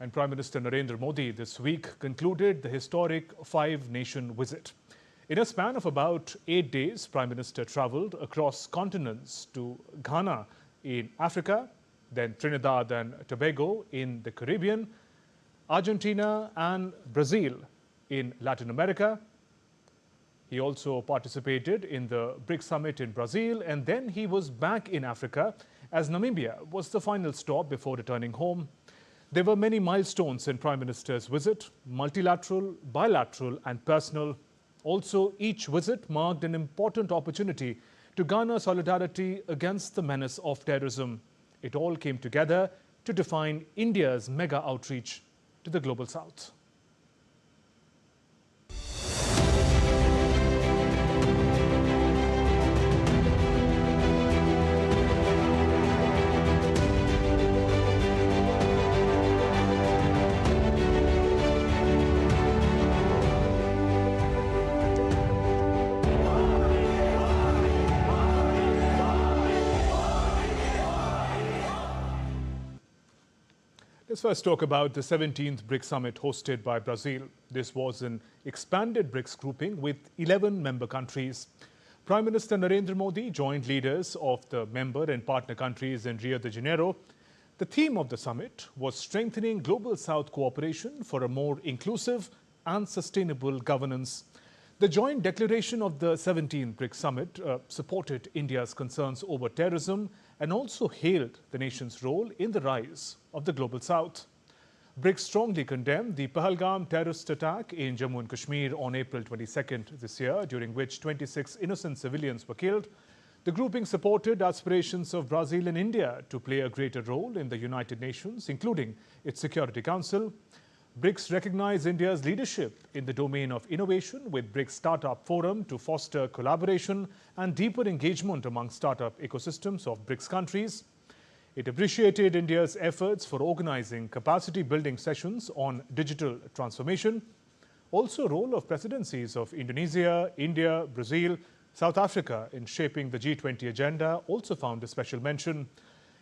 And Prime Minister Narendra Modi this week concluded the historic five-nation visit. In a span of about 8 days, Prime Minister travelled across continents to Ghana in Africa, then Trinidad and Tobago in the Caribbean, Argentina and Brazil in Latin America. He also participated in the BRICS Summit in Brazil, and then he was back in Africa as Namibia was the final stop before returning home. There were many milestones in Prime Minister's visit, multilateral, bilateral and personal. Also, each visit marked an important opportunity to garner solidarity against the menace of terrorism. It all came together to define India's mega outreach to the Global South. Let's first talk about the 17th BRICS Summit hosted by Brazil. This was an expanded BRICS grouping with 11 member countries. Prime Minister Narendra Modi joined leaders of the member and partner countries in Rio de Janeiro. The theme of the summit was strengthening Global South cooperation for a more inclusive and sustainable governance. The joint declaration of the 17th BRICS Summit supported India's concerns over terrorism and also hailed the nation's role in the rise of the Global South. BRICS strongly condemned the Pahalgam terrorist attack in Jammu and Kashmir on April 22nd this year, during which 26 innocent civilians were killed. The grouping supported aspirations of Brazil and India to play a greater role in the United Nations, including its Security Council. BRICS recognized India's leadership in the domain of innovation with BRICS Startup Forum to foster collaboration and deeper engagement among startup ecosystems of BRICS countries. It appreciated India's efforts for organizing capacity building sessions on digital transformation. Also, role of presidencies of Indonesia, India, Brazil, South Africa in shaping the G20 agenda also found a special mention.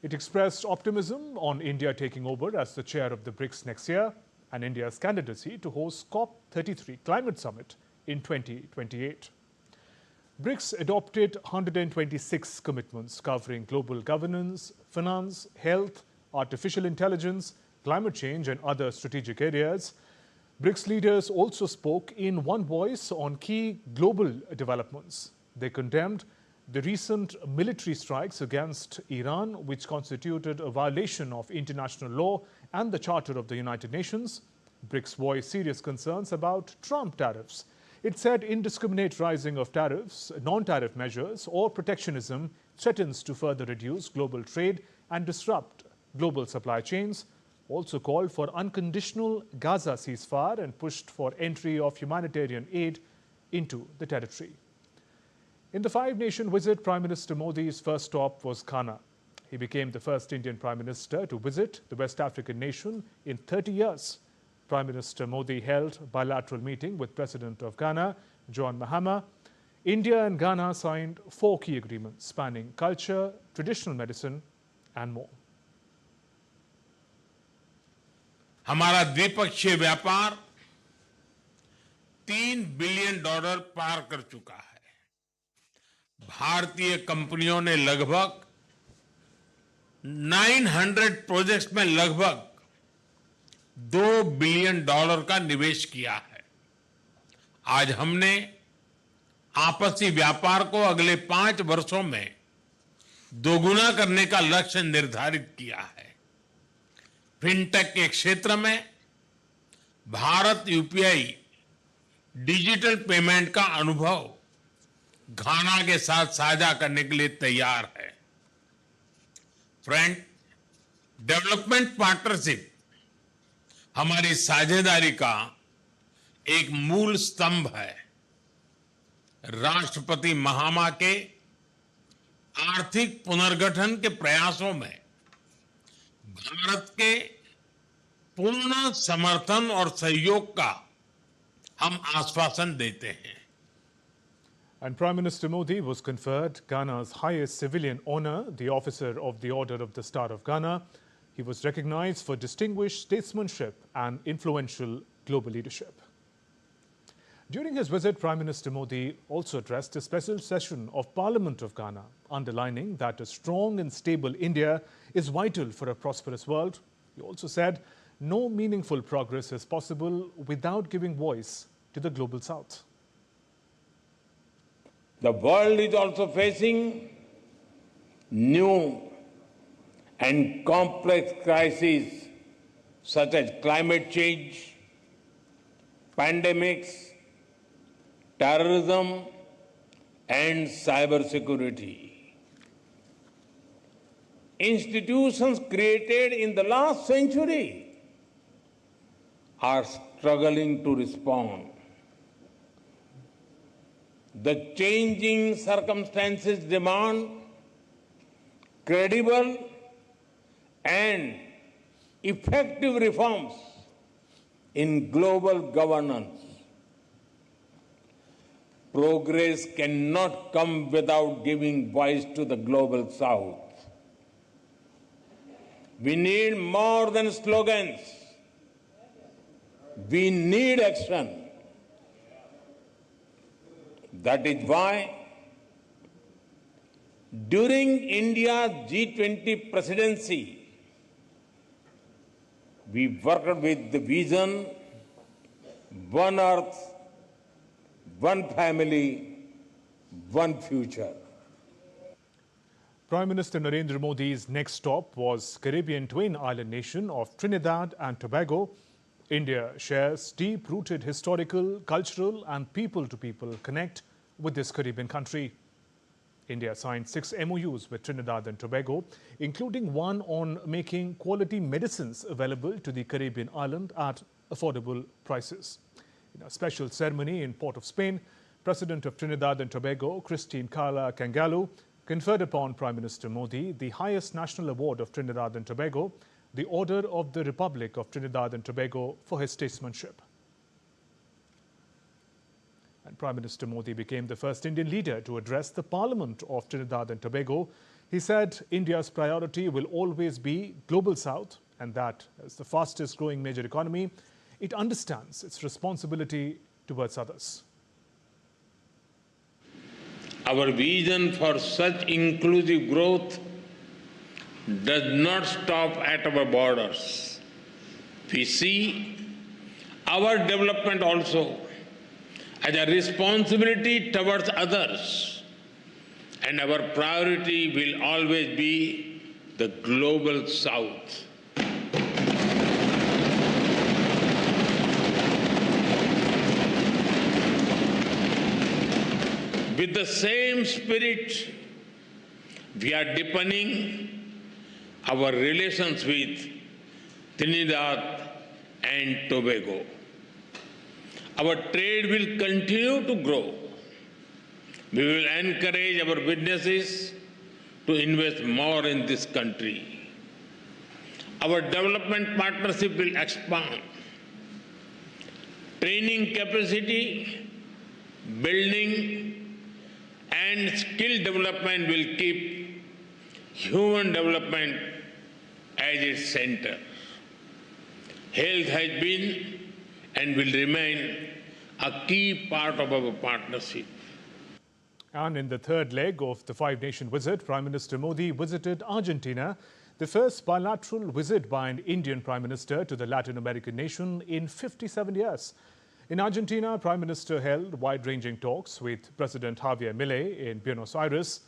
It expressed optimism on India taking over as the chair of the BRICS next year and India's candidacy to host COP33 Climate Summit in 2028. BRICS adopted 126 commitments covering global governance, finance, health, artificial intelligence, climate change and other strategic areas. BRICS leaders also spoke in one voice on key global developments. They condemned the recent military strikes against Iran, which constituted a violation of international law and the Charter of the United Nations. BRICS voiced serious concerns about Trump tariffs. It said indiscriminate rising of tariffs, non-tariff measures or protectionism threatens to further reduce global trade and disrupt global supply chains. Also called for unconditional Gaza ceasefire and pushed for entry of humanitarian aid into the territory. In the five-nation visit, Prime Minister Modi's first stop was Ghana. He became the first Indian Prime Minister to visit the West African nation in 30 years. Prime Minister Modi held a bilateral meeting with President of Ghana, John Mahama. India and Ghana signed 4 key agreements spanning culture, traditional medicine and more. हमारा द्विपक्षीय व्यापार $3 billion पार कर चुका है। भारतीय कंपनियों ने लगभग 900 प्रोजेक्ट्स में लगभग $2 बिलियन का निवेश किया है। आज हमने आपसी व्यापार को अगले 5 वर्षों में दोगुना करने का लक्ष्य निर्धारित किया है। फिनटेक के क्षेत्र में भारत यूपीआई डिजिटल पेमेंट का अनुभव घाना के साथ साझा करने के लिए तैयार है। फ्रेंड, डेवलपमेंट पार्टनरशिप हमारी साझेदारी का एक मूल स्तंभ है। राष्ट्रपति महामा के आर्थिक पुनर्गठन के प्रयासों में भारत के पूर्ण समर्थन और सहयोग का हम आश्वासन देते हैं। And Prime Minister Modi was conferred Ghana's highest civilian honor, the Officer of the Order of the Star of Ghana. He was recognized for distinguished statesmanship and influential global leadership. During his visit, Prime Minister Modi also addressed a special session of Parliament of Ghana, underlining that a strong and stable India is vital for a prosperous world. He also said no meaningful progress is possible without giving voice to the global south. The world is also facing new and complex crises such as climate change, pandemics, terrorism, and cybersecurity. Institutions created in the last century are struggling to respond. The changing circumstances demand credible and effective reforms in global governance. Progress cannot come without giving voice to the global south. We need more than slogans. We need action. That is why, during India's G20 presidency, we worked with the vision, one earth, one family, one future. Prime Minister Narendra Modi's next stop was Caribbean twin island nation of Trinidad and Tobago. India shares deep-rooted historical, cultural and people-to-people connect with this Caribbean country. India signed 6 MOUs with Trinidad and Tobago, including one on making quality medicines available to the Caribbean island at affordable prices. In a special ceremony in Port of Spain, President of Trinidad and Tobago, Christine Carla Kangalu, conferred upon Prime Minister Modi the highest national award of Trinidad and Tobago, the Order of the Republic of Trinidad and Tobago, for his statesmanship. And Prime Minister Modi became the first Indian leader to address the Parliament of Trinidad and Tobago. He said India's priority will always be Global South, and that as the fastest growing major economy, it understands its responsibility towards others. Our vision for such inclusive growth does not stop at our borders. We see our development also as a responsibility towards others, and our priority will always be the Global South. With the same spirit, we are deepening our relations with Trinidad and Tobago. Our trade will continue to grow. We will encourage our businesses to invest more in this country. Our development partnership will expand. Training capacity, building, and skill development will keep human development as its center. Health has been and will remain a key part of our partnership. And in the third leg of the five-nation visit, Prime Minister Modi visited Argentina, the first bilateral visit by an Indian Prime Minister to the Latin American nation in 57 years. In Argentina, Prime Minister held wide-ranging talks with President Javier Milei in Buenos Aires.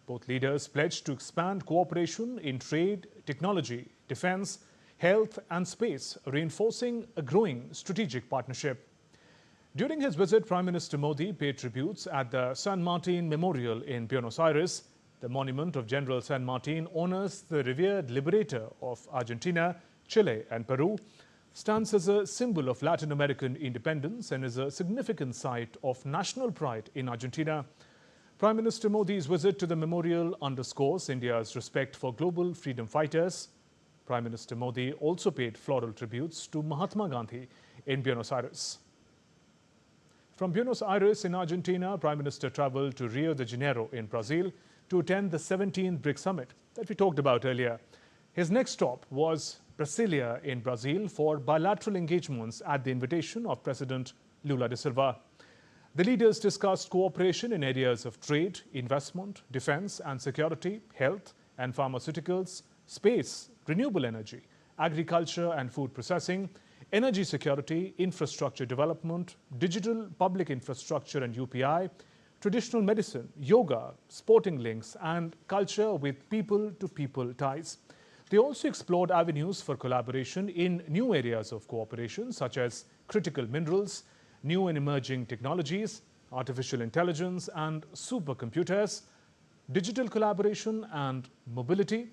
Both leaders pledged to expand cooperation in trade, technology, defense, health and space, reinforcing a growing strategic partnership. During his visit, Prime Minister Modi paid tributes at the San Martin Memorial in Buenos Aires. The monument of General San Martin honors the revered liberator of Argentina, Chile and Peru, stands as a symbol of Latin American independence and is a significant site of national pride in Argentina. Prime Minister Modi's visit to the memorial underscores India's respect for global freedom fighters. Prime Minister Modi also paid floral tributes to Mahatma Gandhi in Buenos Aires. From Buenos Aires in Argentina, Prime Minister travelled to Rio de Janeiro in Brazil to attend the 17th BRICS Summit that we talked about earlier. His next stop was Brasilia in Brazil for bilateral engagements at the invitation of President Lula da Silva. The leaders discussed cooperation in areas of trade, investment, defense and security, health and pharmaceuticals, space, renewable energy, agriculture and food processing, energy security, infrastructure development, digital public infrastructure and UPI, traditional medicine, yoga, sporting links and culture with people-to-people ties. They also explored avenues for collaboration in new areas of cooperation such as critical minerals, new and emerging technologies, artificial intelligence and supercomputers, digital collaboration and mobility.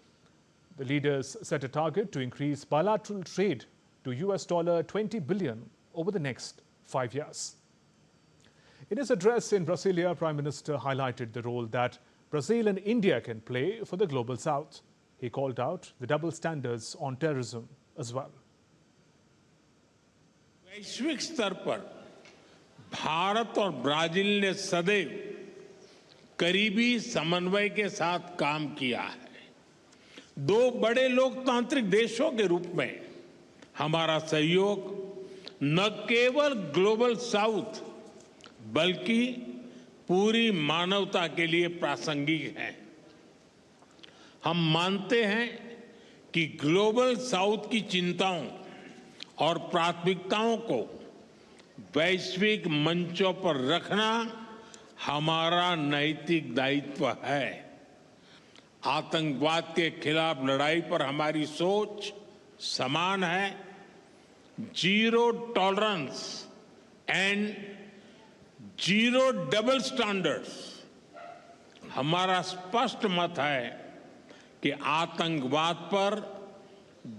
The leaders set a target to increase bilateral trade to $20 billion over the next 5 years. In his address in Brasilia, Prime Minister highlighted the role that Brazil and India can play for the global South. He called out the double standards on terrorism as well. वैश्विक स्तर पर भारत और Brazil ने सदैव करीबी समन्वय के साथ काम किया है। दो बड़े लोकतांत्रिक देशों के रूप में हमारा सहयोग न केवल ग्लोबल साउथ बल्कि पूरी मानवता के लिए प्रासंगिक है। हम मानते हैं कि ग्लोबल साउथ की चिंताओं और प्राथमिकताओं को वैश्विक मंचों पर रखना हमारा नैतिक दायित्व है। आतंकवाद के खिलाफ लड़ाई पर हमारी सोच समान है। Zero tolerance and zero double standards हमारा स्पष्ट मत है कि आतंकवाद पर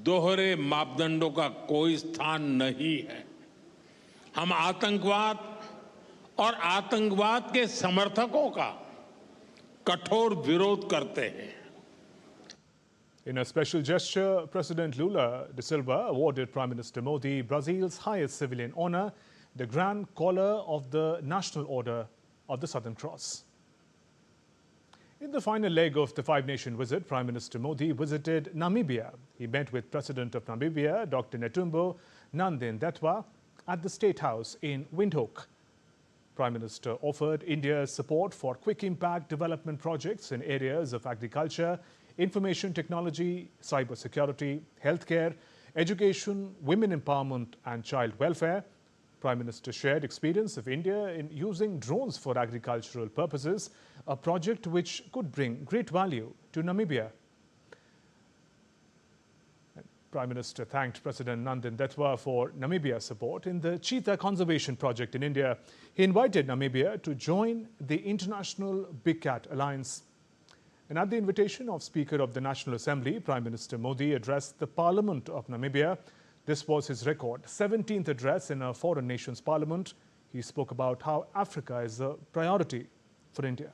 दोहरे मापदंडों का कोई स्थान नहीं है। हम आतंकवाद और आतंकवाद के समर्थकों का कठोर विरोध करते हैं। In a special gesture, President Lula da Silva awarded Prime Minister Modi Brazil's highest civilian honor, the Grand Collar of the National Order of the Southern Cross. In the final leg of the five-nation visit, Prime Minister Modi visited Namibia. He met with President of Namibia, Dr. Netumbo Nandi-Ndaitwah, at the State House in Windhoek. Prime Minister offered India's support for quick impact development projects in areas of agriculture, information technology, cybersecurity, healthcare, education, women empowerment and child welfare. Prime Minister shared experience of India in using drones for agricultural purposes, a project which could bring great value to Namibia. Prime Minister thanked President Nandi-Ndaitwah for Namibia's support in the cheetah conservation project in India. He invited Namibia to join the International Big Cat Alliance. And at the invitation of Speaker of the National Assembly, Prime Minister Modi addressed the Parliament of Namibia. This was his record 17th address in a foreign nation's parliament. He spoke about how Africa is a priority for India.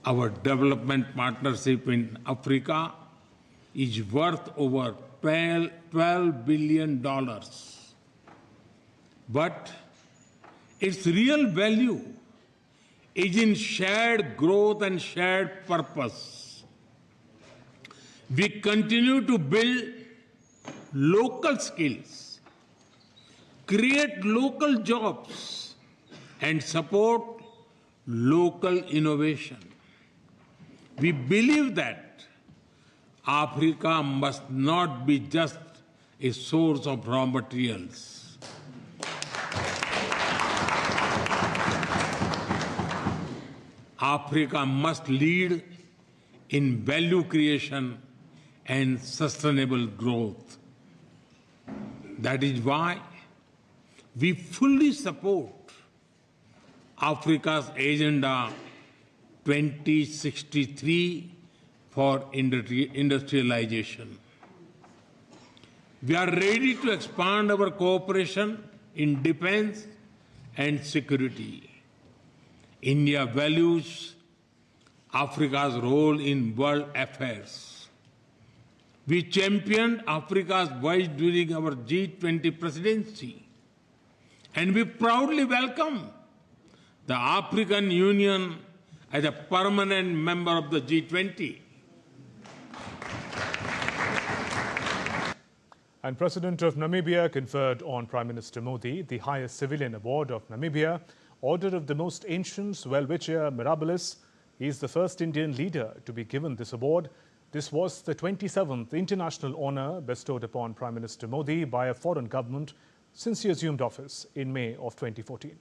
Our development partnership in Africa is worth over $12 billion. But its real value is in shared growth and shared purpose. We continue to build local skills, create local jobs, and support local innovation. We believe that Africa must not be just a source of raw materials. Africa must lead in value creation and sustainable growth. That is why we fully support Africa's Agenda 2063 for industrialization. We are ready to expand our cooperation in defense and security. India values Africa's role in world affairs. We championed Africa's voice during our G20 presidency, and we proudly welcome the African Union as a permanent member of the G20. And President of Namibia conferred on Prime Minister Modi the highest civilian award of Namibia, Order of the Most Ancient Welwitschia Mirabilis. He is the first Indian leader to be given this award. This was the 27th international honor bestowed upon Prime Minister Modi by a foreign government since he assumed office in May of 2014.